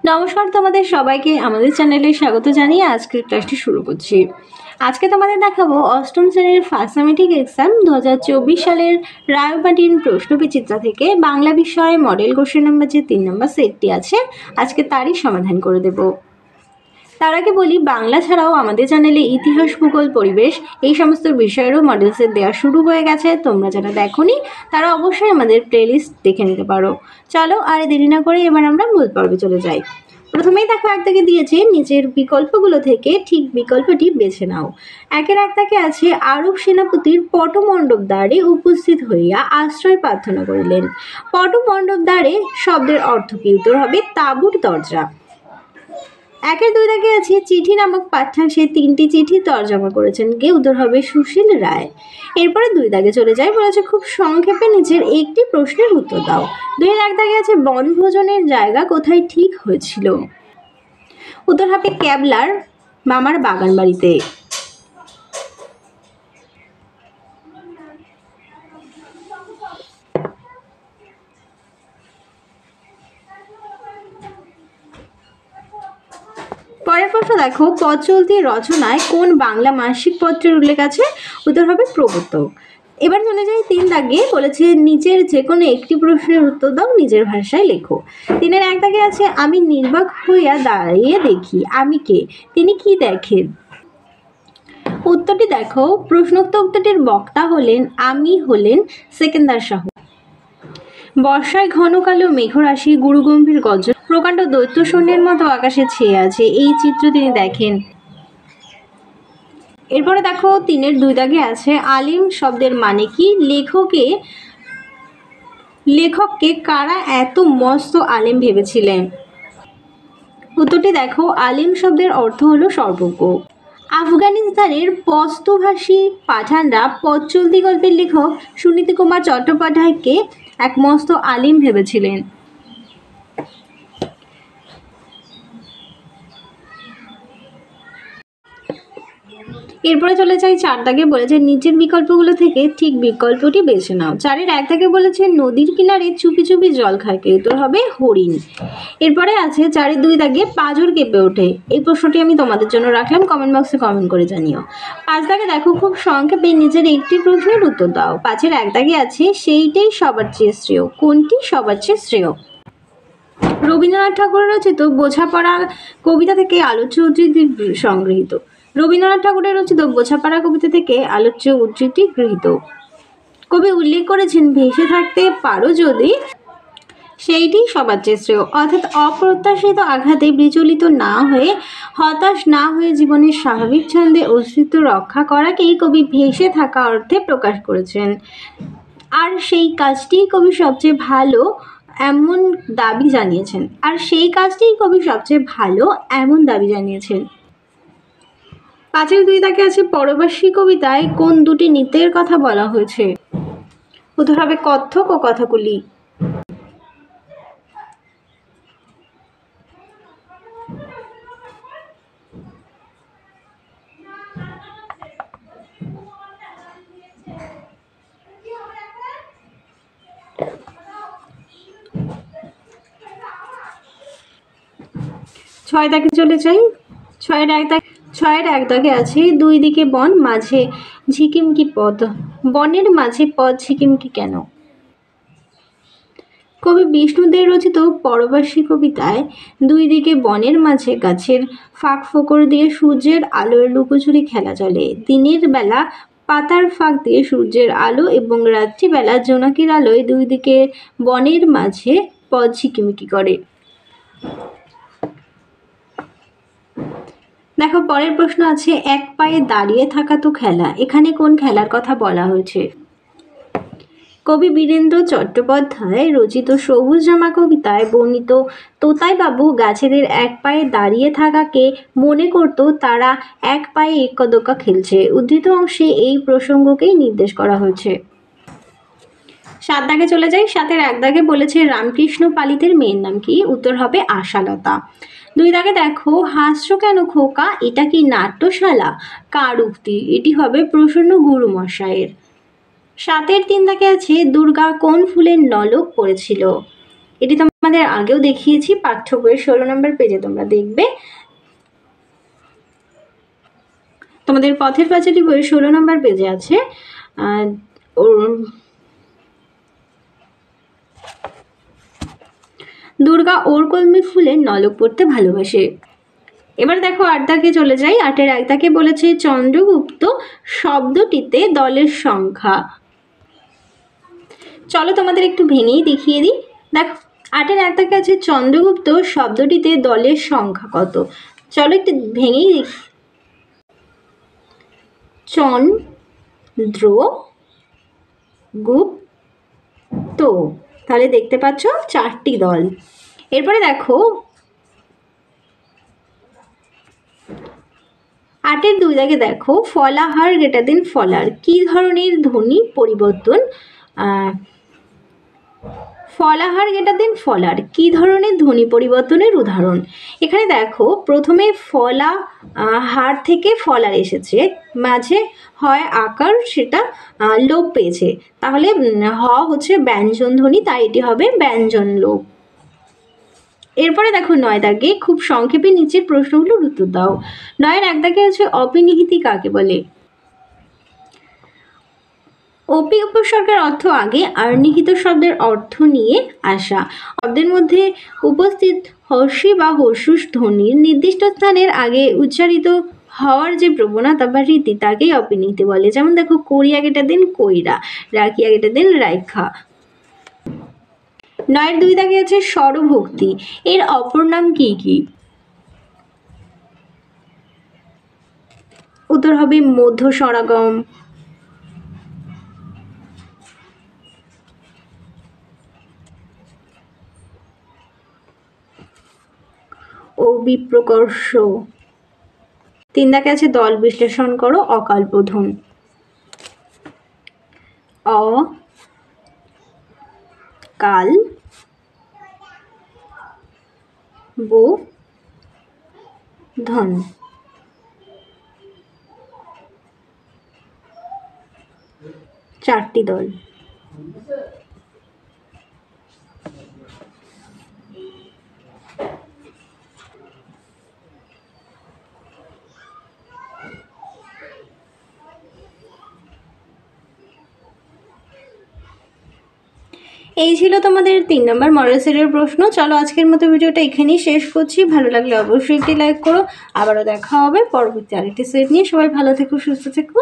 নমস্কার, তোমাদের সবাইকে আমাদের চ্যানেলে স্বাগত জানিয়ে আজকের ক্লাসটি শুরু করছি। আজকে তোমাদের দেখাবো অষ্টম শ্রেণীর ফার্স্ট সেমেটিক এক্সাম 2024 সালের রায়বাটিন প্রশ্নবিচিত্রা থেকে বাংলা বিষয়ে মডেল কোশ্চেন নাম্বার যে 3 নম্বর সেটটি আছে, আজকে তারই সমাধান করে দেব। তার আগে বলি, বাংলা ছাড়াও আমাদের চ্যানেলে ইতিহাস, ভূগোল, পরিবেশ এই সমস্ত বিষয়েরও মডেল সেট দেওয়া শুরু হয়ে গেছে। তোমরা যারা দেখোনি তারা অবশ্যই আমাদের প্লেলিস্ট দেখে নিতে পারো। চলো আর দেরি না করে এবার আমরা মূল পর্বে চলে যাই। প্রথমেই দেখো, এক দাগে দিয়েছে নিচের বিকল্পগুলো থেকে ঠিক বিকল্পটি বেছে নাও। একের এক দাগে আছে আরব সেনাপতির পটমণ্ডপ দ্বারে উপস্থিত হইয়া আশ্রয় প্রার্থনা করিলেন। পটমণ্ডপ দ্বারে শব্দের অর্থ কি? উত্তর হবে তাঁবুর দরজা। একের দুই দাগে আছে চিঠি নামক পাঠ্যাংশে 3টি চিঠি তর্জমা করেছেন কে? উত্তর হবে সুশীল রায়। এরপরে দুই দাগে চলে যায়, বলেছে খুব সংক্ষেপে নিচের একটি প্রশ্নের উত্তর দাও। দুইয়ের এক দাগে আছে বনভোজনের জায়গা কোথায় ঠিক হয়েছিল? উত্তর হবে ক্যাবলার মামার বাগান বাড়িতে। পরের প্রশ্ন দেখো, পথ চলতি রচনায় কোন বাংলা মাসিক পত্রের উল্লেখ আছে? উত্তর হবে প্রবর্তক। এবার চলে যাই 3 দাগে, বলেছে নিচের যে কোনো একটি প্রশ্নের উত্তর দাও, নিজের ভাষায় লেখো। 3-এর এক দাগে আছে আমি নির্বাক হইয়া দাঁড়িয়ে দেখি, আমি কে? তিনি কি দেখেন? উত্তরটি দেখো, প্রশ্নোক্ত উত্তরটির বক্তা হলেন সেকেন্দার শাহ। বর্ষায় ঘন কালো মেঘরাশি গুরুগম্ভীর গর্জন প্রকাণ্ড দৈত্য সৈন্যের মতো আকাশে ছেয়ে আছে, এই চিত্র তিনি দেখেন। এরপরে দেখো 3-এর 2 দাগে আছে আলিম শব্দের মানে কি? লেখককে কারা এত মস্ত আলিম ভেবেছিলেন? উত্তরটি দেখো, আলিম শব্দের অর্থ হলো সর্বজ্ঞ। আফগানিস্তানের পশতুভাষী পাঠানরা পথ চলতি গল্পের লেখক সুনীতি কুমার চট্টোপাধ্যায়কে এক মস্ত আলিম ভেবেছিলেন। এরপরে চলে যাই 4 দাগে, বলেছে নিচের বিকল্পগুলো থেকে ঠিক বিকল্পটি বেছে নাও। 4-এর এক দাগে বলেছে নদীর কিনারে চুপি চুপি জল খায় কে? উত্তর হবে হরিণ। এরপরে আছে 4-এর 2 দাগে পাঁজর কেঁপে ওঠে। এই প্রশ্নটি আমি তোমাদের জন্য রাখলাম, কমেন্ট বক্সে কমেন্ট করে জানিও। 5 দাগে দেখো, খুব সংক্ষেপে নিজের একটি প্রশ্নের উত্তর দাও। 5-এর এক দাগে আছে সেইটাই সবার চেয়ে শ্রেয়। কোনটি সবার চেয়ে শ্রেয়? রবীন্দ্রনাথ ঠাকুরের রচিত বোঝাপড়া কবিতা থেকে আলোচ্য উদ্ধৃতি সংগৃহীত। রবীন্দ্রনাথ ঠাকুরের রচিত বোঝাপড়া কবিতা থেকে আলোচ্য উদ্ধৃতি গৃহীত। কবি উল্লেখ করেছেন ভেসে থাকতে পারো যদি, সেইটি সবার চেয়ে শ্রেয়। অর্থাৎ অপ্রত্যাশিত আঘাতে বিচলিত না হয়ে, হতাশ না হয়ে জীবনের স্বাভাবিক ছন্দে অস্তিত্ব রক্ষা করাকেই কবি ভেসে থাকা অর্থে প্রকাশ করেছেন। আর সেই কাজটিই কবি সবচেয়ে ভালো এমন দাবি জানিয়েছেন। 5-এর 2 দাগে আছে পরবাসী কবিতায় কোন দুটি নৃত্যের কথা বলা হয়েছে? উত্তর হবে কত্থক ও কথাকলি। ছয় দাগে চলে যাই। 6-এর এক দাগে আছে দুই দিকে বন, মাঝে ঝিকিমকি পথ। বনের মাঝে পথ ঝিকিমকি কেন? কবি বিষ্ণুদেব রচিত পরবাসী কবিতায় দুই দিকে বনের মাঝে গাছের ফাঁক ফোকর দিয়ে সূর্যের আলোয় লুকোচুরি খেলা চলে। দিনের বেলা পাতার ফাঁক দিয়ে সূর্যের আলো এবং রাত্রিবেলা জোনাকির আলোয় দুই দিকে বনের মাঝে পথ ঝিকিমিকি করে। দেখো পরের প্রশ্ন আছে এক পায়ে দাঁড়িয়ে থাকা তো খেলা, এখানে কোন খেলার কথা বলা হয়েছে? কবি বীরেন্দ্র চট্টোপাধ্যায় রচিত সবুজ জামা কবিতায় বর্ণিত তোতাইবাবু গাছেদের এক পায়ে দাঁড়িয়ে থাকাকে মনে করত তারা এক পায়ে এক্কা দোক্কা খেলছে। উদ্ধৃত অংশে এই প্রসঙ্গকেই নির্দেশ করা হয়েছে। 7 দাগে চলে যাই। 7-এর এক দাগে বলেছে রামকৃষ্ণ পালিতের মেয়ের নাম কি? উত্তর হবে আশালতা। 2 দাগে দেখো, হাসছো কেন খোকা, এটা কি নাট্যশালা? কার উক্তি? এটি হবে প্রসন্ন গুরুমশাইয়ের। 7-এর 3 দাগে আছে দুর্গা কোন ফুলের নলক পড়েছিল? এটি তোমাদের আগেও দেখিয়েছি, পাঠ্য বইয়ের 16 নম্বর পেজে তোমরা দেখবে। তোমাদের পথের পাঁচালী বইয়ের 16 নম্বর পেজে আছে। দুর্গা ওর কলমি ফুলের নলক পড়তে ভালোবাসে। এবার দেখো 8 দাগে চলে যাই। 8-এর 1 দাগে বলেছে চন্দ্রগুপ্ত শব্দটিতে দলের সংখ্যা। চলো তোমাদের একটু ভেঙেই দেখিয়ে দিই। দেখো 8-এর 1 দাগে আছে চন্দ্রগুপ্ত শব্দটিতে দলের সংখ্যা কত। চলো একটু ভেঙেই দেখি। চন্দ্রগুপ্ত, তাহলে দেখতে পাচ্ছ 4টি দল। এরপরে দেখো 8-এর 2 দাগে দেখো ফলাহার গ্রেটার দেন ফলার, কি ধরনের ধ্বনি পরিবর্তন। ফলাহার গ্রেটার দেন ফলার কি ধরনের ধ্বনি পরিবর্তনের উদাহরণ। এখানে দেখো প্রথমে ফলা হার থেকে ফলার এসেছে, মাঝে হয় আকার, সেটা লোপ পেয়েছে, তাহলে হ হচ্ছে ব্যঞ্জন ধ্বনি, তাই এটি হবে ব্যঞ্জন লোপ। এরপরে দেখো 9 দাগে খুব সংক্ষেপে নিচের প্রশ্নগুলোর উত্তর দাও। 9-এর 1 দাগে আছে অপিনিহিতি কাকে বলে। অপি উপসর্গের অর্থ আগে আর নিহিত শব্দের অর্থ নিয়ে আসা। শব্দের মধ্যে উপস্থিত হর্ষি বা হর্ষুষ ধ্বনির নির্দিষ্ট স্থানের আগে উচ্চারিত হওয়ার যে প্রবণতা বা রীতি তাকেই অপিনিহিতি বলে। যেমন দেখো করিয়া গেটা দিন কইরা, রাখিয়া গেটা দিন রাইখা। 9-এর 2 দাগে আছে স্বরভক্তি, এর অপর নাম কি কি। উত্তর হবে মধ্য স্বরাগম, ও বিপ্রকর্ষ। 3 দাগে আছে দল বিশ্লেষণ করো অকালবোধন। অকাল বোধন, 4টি দল। এই ছিল তোমাদের 3 নম্বর মডেল সেটের প্রশ্ন। চলো আজকের মতো ভিডিওটা এখানেই শেষ করছি। ভালো লাগলে অবশ্যই একটি লাইক করো। আবারও দেখা হবে পরবর্তী আরেকটি সেট নিয়ে। সবাই ভালো থেকো, সুস্থ থেকো।